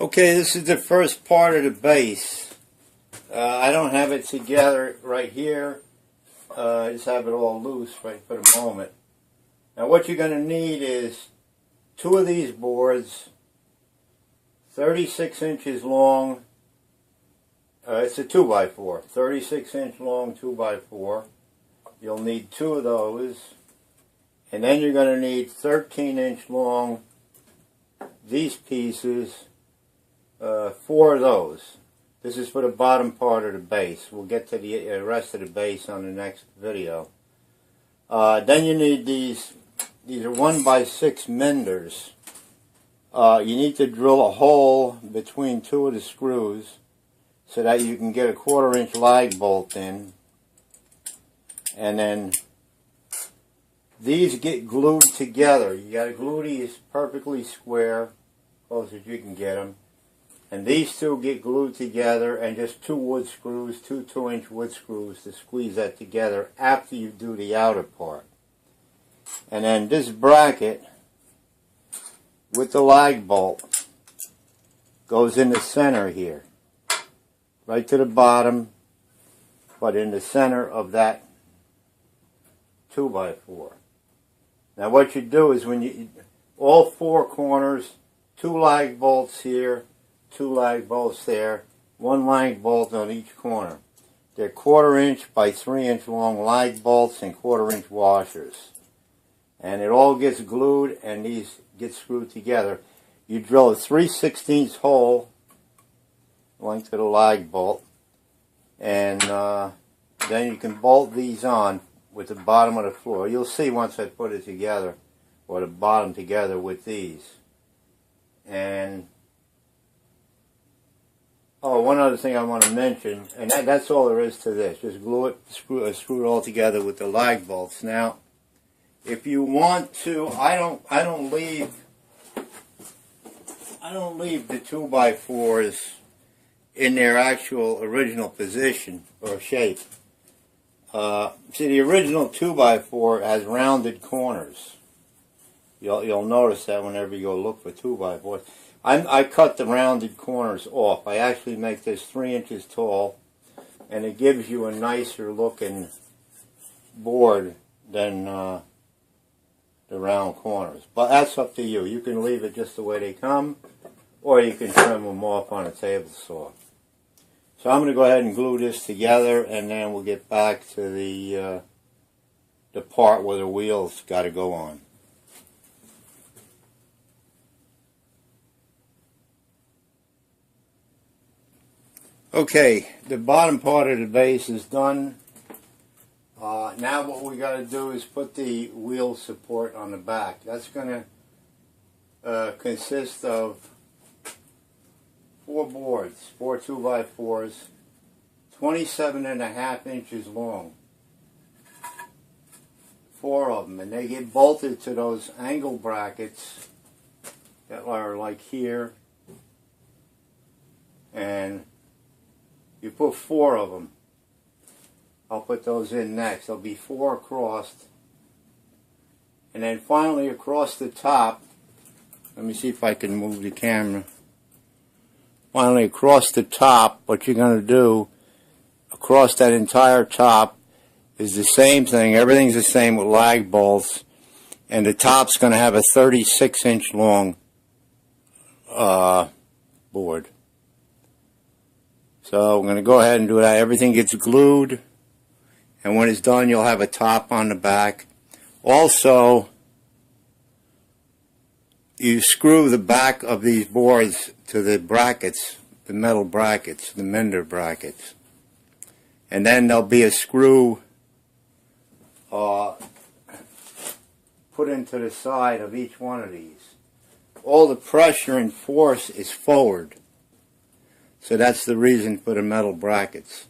Okay, this is the first part of the base. I don't have it together right here. I just have it all loose right for the moment. Now what you're going to need is two of these boards, 36 inches long. It's a 2x4, 36 inch long 2x4. You'll need two of those. And then you're going to need 13 inch long, these pieces, four of those. This is for the bottom part of the base. We'll get to the rest of the base on the next video. Then you need these are 1x6 menders. You need to drill a hole between two of the screws so that you can get a 1/4 inch lag bolt in. And then these get glued together. You got to glue these perfectly square, close as you can get them. And these two get glued together, and just two wood screws, two 2-inch wood screws to squeeze that together after you do the outer part. And then this bracket with the lag bolt goes in the center here, right to the bottom, but in the center of that 2x4. Now what you do is when you, all four corners, two lag bolts here, two lag bolts there, one lag bolt on each corner. They're 1/4 inch by 3 inch long lag bolts and 1/4 inch washers. And it all gets glued and these get screwed together. You drill a 3/16 hole, length of the lag bolt, and then you can bolt these on with the bottom of the floor. You'll see once I put it together, or the bottom together with these. And oh, one other thing I want to mention, and that's all there is to this. Just glue it, screw it all together with the lag bolts. Now, if you want to, I don't leave the 2x4s in their actual original position or shape. See, the original 2x4 has rounded corners. You'll notice that whenever you go look for 2x4s. I cut the rounded corners off. I actually make this 3 inches tall, and it gives you a nicer looking board than the round corners. But that's up to you. You can leave it just the way they come, or you can trim them off on a table saw. So I'm going to go ahead and glue this together, and then we'll get back to the part where the wheels got to go on. Okay, the bottom part of the base is done. Now what we got to do is put the wheel support on the back. That's going to consist of 4 boards, 4 2x4s, 27.5 inches long. 4 of them, and they get bolted to those angle brackets that are like here, and you put 4 of them. I'll put those in next. There'll be 4 across. And then finally across the top, let me see if I can move the camera. Finally across the top, what you're going to do, across that entire top, is the same thing. Everything's the same with lag bolts. And the top's going to have a 36 inch long board. So I'm going to go ahead and do that. Everything gets glued, and when it's done you'll have a top on the back. Also, you screw the back of these boards to the brackets, the metal brackets, the mender brackets. And then there'll be a screw put into the side of each one of these. All the pressure and force is forward. So that's the reason for the metal brackets.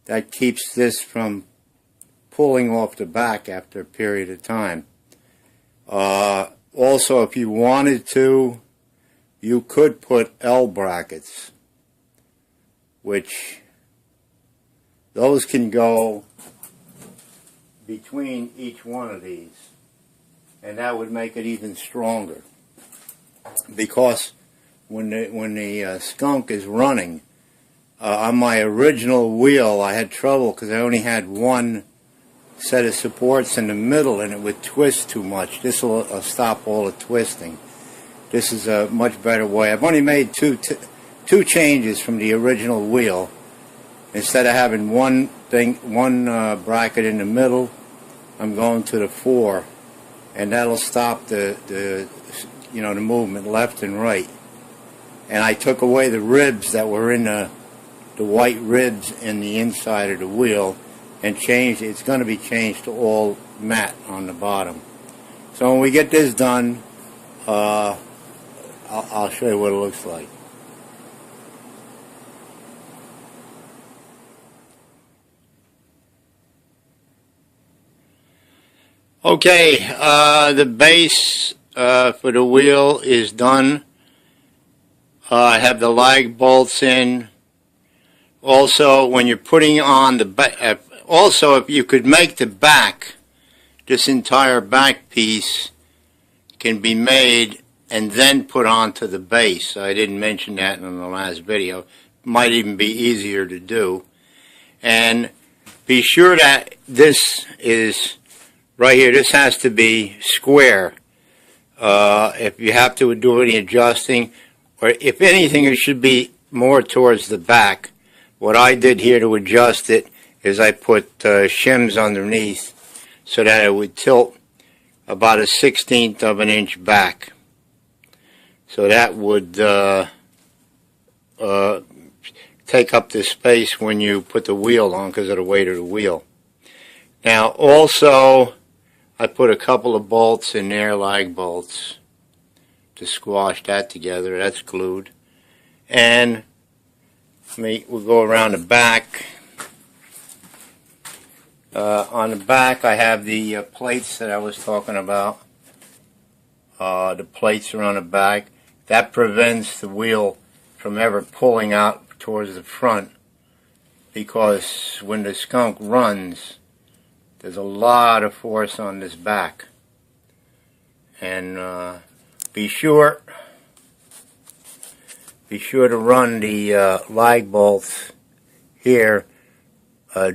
That keeps this from pulling off the back after a period of time. Also, if you wanted to, you could put L brackets, which those can go between each one of these, and that would make it even stronger. Because when the Skunk is running. On my original wheel, I had trouble because I only had one set of supports in the middle, and it would twist too much. This will stop all the twisting. This is a much better way. I've only made two changes from the original wheel. Instead of having one bracket in the middle, I'm going to the 4, and that'll stop the movement left and right. And I took away the ribs that were in the white ribs in the inside of the wheel and changed it. It's going to be changed to all matte on the bottom. So when we get this done, I'll show you what it looks like. Okay, the base for the wheel is done. I have the lag bolts in. Also, when you're putting on the back, also if you could make the back, this entire back piece can be made and then put onto the base. I didn't mention that in the last video. Might even be easier to do. And be sure that this is right here. This has to be square. If you have to do any adjusting, or if anything, it should be more towards the back. What I did here to adjust it is I put shims underneath so that it would tilt about a 1/16 of an inch back. So that would take up the space when you put the wheel on because of the weight of the wheel. Now also, I put a couple of bolts in there, lag bolts, to squash that together. That's glued. And we'll go around the back. On the back, I have the plates that I was talking about. The plates are on the back. That prevents the wheel from ever pulling out towards the front, because when the Skunk runs, there's a lot of force on this back. And be sure to run the lag bolts here.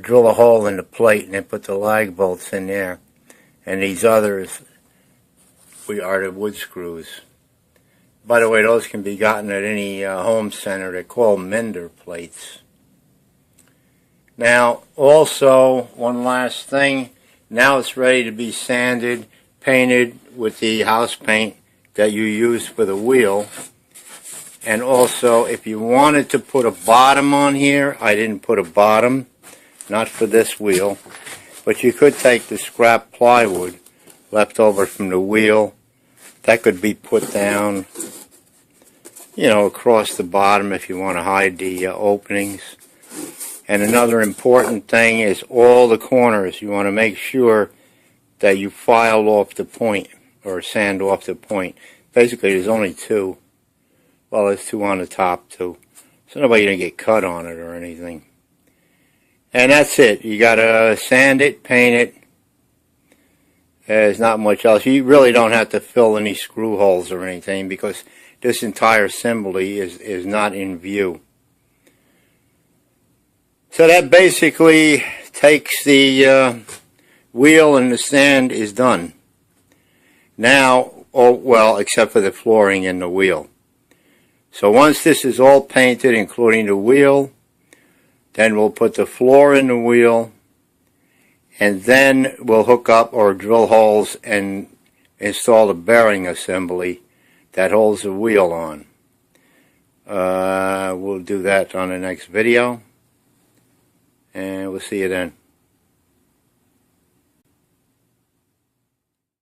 Drill a hole in the plate and then put the lag bolts in there. And these others are the wood screws. By the way, those can be gotten at any home center. They're called mender plates. Now, also, one last thing. Now it's ready to be sanded, painted with the house paint that you use for the wheel. And also, if you wanted to put a bottom on here, I didn't put a bottom, not for this wheel, but you could take the scrap plywood left over from the wheel. That could be put down, across the bottom if you want to hide the openings. And another important thing is all the corners. You want to make sure that you file off the point, or sand off the point. Basically, there's only 2. Well, there's 2 on the top, too. So nobody's going to get cut on it or anything. And that's it. You got to sand it, paint it. There's not much else. You really don't have to fill any screw holes or anything, because this entire assembly is not in view. So that basically takes the wheel, and the sand is done. Now, except for the flooring and the wheel. So once this is all painted, including the wheel, then we'll put the floor in the wheel, and then we'll hook up or drill holes and install the bearing assembly that holds the wheel on. We'll do that on the next video, and we'll see you then.